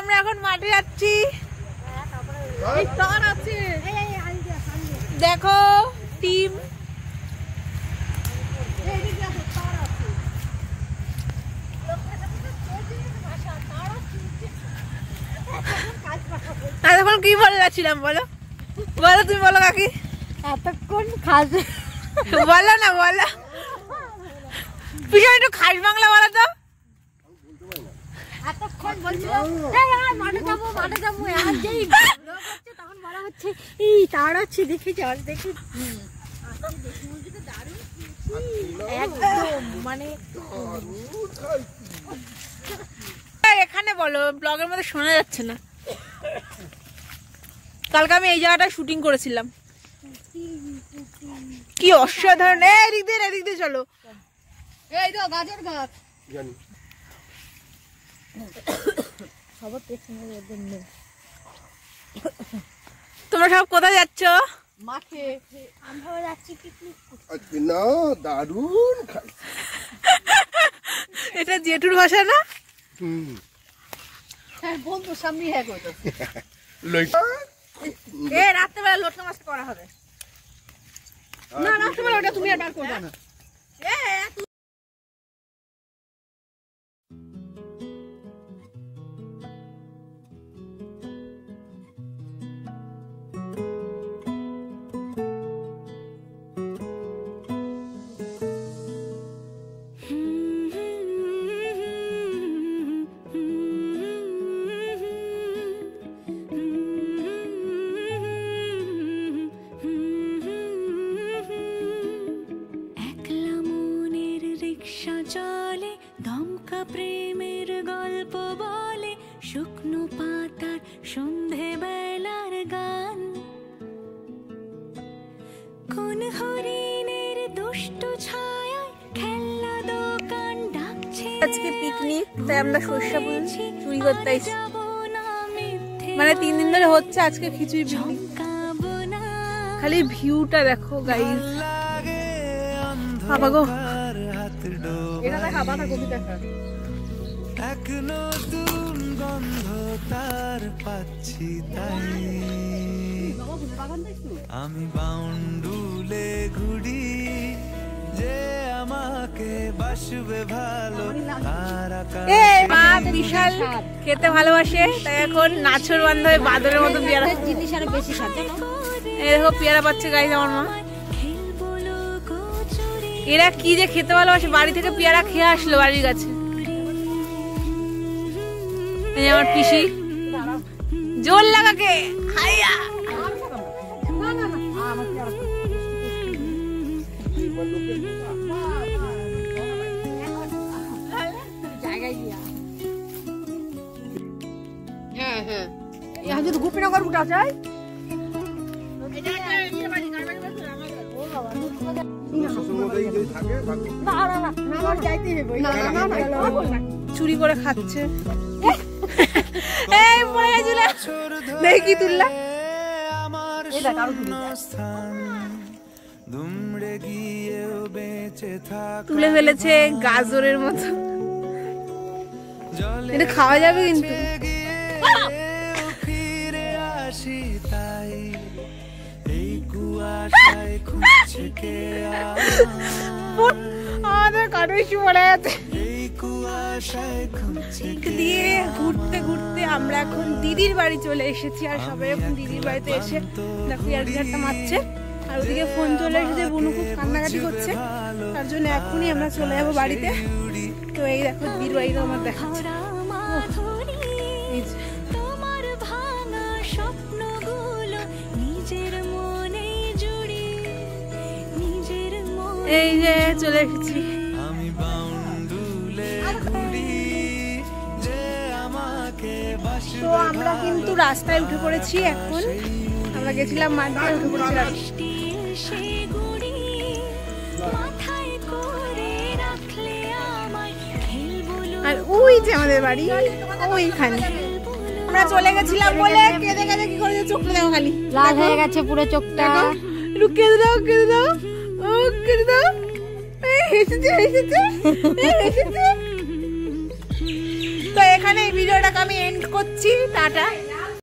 আমরা এখন মাঠে যাচ্ছি। দেখো টিম এতক্ষণ কি বলে যাচ্ছিলাম বলো বলো তুমি বলো কাকি এতক্ষণ খাস বলো না বলো পিছনে একটু খাস বাংলা বলো তো। এতক্ষণ বলছিলাম মাঠে যাবো তখন বলা হচ্ছে এই তাড়াচ্ছি দেখে চল দেখি একদম মানে এখানে বলো ব্লগের মধ্যে শোনা যাচ্ছে না। কালকে আমি এই জায়গাটা শুটিং করেছিলাম কি অসাধারণ। এদিক দিয়ে চলো এই তো গাছের গাছ তোমরা সব কোথায় যাচ্ছ? মাঠে। আমরা যাচ্ছি পিকনিক করতে। না দারুণ এটা জেঠুর ভাষা না? হ্যাঁ বন্ধুর সামনে হ্যাঁ করতে রাত্রেবেলা লটকা মাছ করা হবে না রাত্রেবেলা ওটা তুমি আর বার করবে না। চলে দমকা প্রেমের গল্প বলে শুকনো পাতার সন্ধে বেলার গান কোন হরিণের দুষ্ট ছায়ায় খেলনা দোকান ডাকছে। আজকে পিকনিক তাই আমরা সরষা ফুল চুরি করতে আইছি মানে 3 দিন ধরে হচ্ছে আজকে খিচুড়ি পিকনিক। খালি ভিউটা দেখো গাইস বাবা গো এটা দেখা বাবা কবিতা এক নতুন গন্ধ তার পাচ্ছি তাই আমি বাউন্ডুলে ঘুরি যে আমাকে বাসবে ভালো মা বিশাল খেতে ভালোবাসে তাই এখন নাছর বান্ধব হয়ে বাদরের মতো পেয়ারা জিনিস আরো বেশি স্বাদ জানো। এই দেখো পেয়ারা পাচ্ছে গাইস আমার মা। এরা কি যে খেতে ভালোবাসে বাড়ি থেকে পেয়ারা খেয়ে আসলো বাড়ির কাছে। এই আমার পিসি জোর লাগাকে হাইয়া হ্যাঁ হ্যাঁ यहाँ যদি গোপীনগর উঠা যায় চুরি করে খাচ্ছে। দেখি তুললা তুলে ফেলেছে গাজরের মতো। এটা খাওয়া যাবে কিন্তু আমাদের কাটুইশি পড়ে গেছে দিয়ে ঘুরতে ঘুরতে আমরা এখন দিদির বাড়ি চলে এসেছি। আর সবাই এখন দিদির বাড়িতে এসে দেখো ইয়ারটা মারছে আর ওদিকে ফোন চলে এসেছে বুনু খুব কান্নাকাটি করছে তার জন্য এখনই আমরা চলে যাবো বাড়িতে। তো এই দেখো দিদির বাড়িতে আমার দেখাচ্ছে এই যে চলে এসেছি। তো আমরা কিন্তু রাস্তায় উঠে পড়েছি। এখন আমরা গেছিলাম মাঠে উঠে পড়েছিলাম আর ওই যে আমাদের বাড়ি ওইখানে আমরা চলে গেছিলাম বলে কেঁদে কেঁদে কি করে চোখটা দেখো খালি লাল হয়ে গেছে পুরো চোখটা। একটু কেঁদে দাও কেঁদে দাও ও কেঁদে দাও হেসেছে হেসেছে হেসেছে। তো এখানে এখানে এই ভিডিওটাকে আমি এন্ড করছি। টাটা।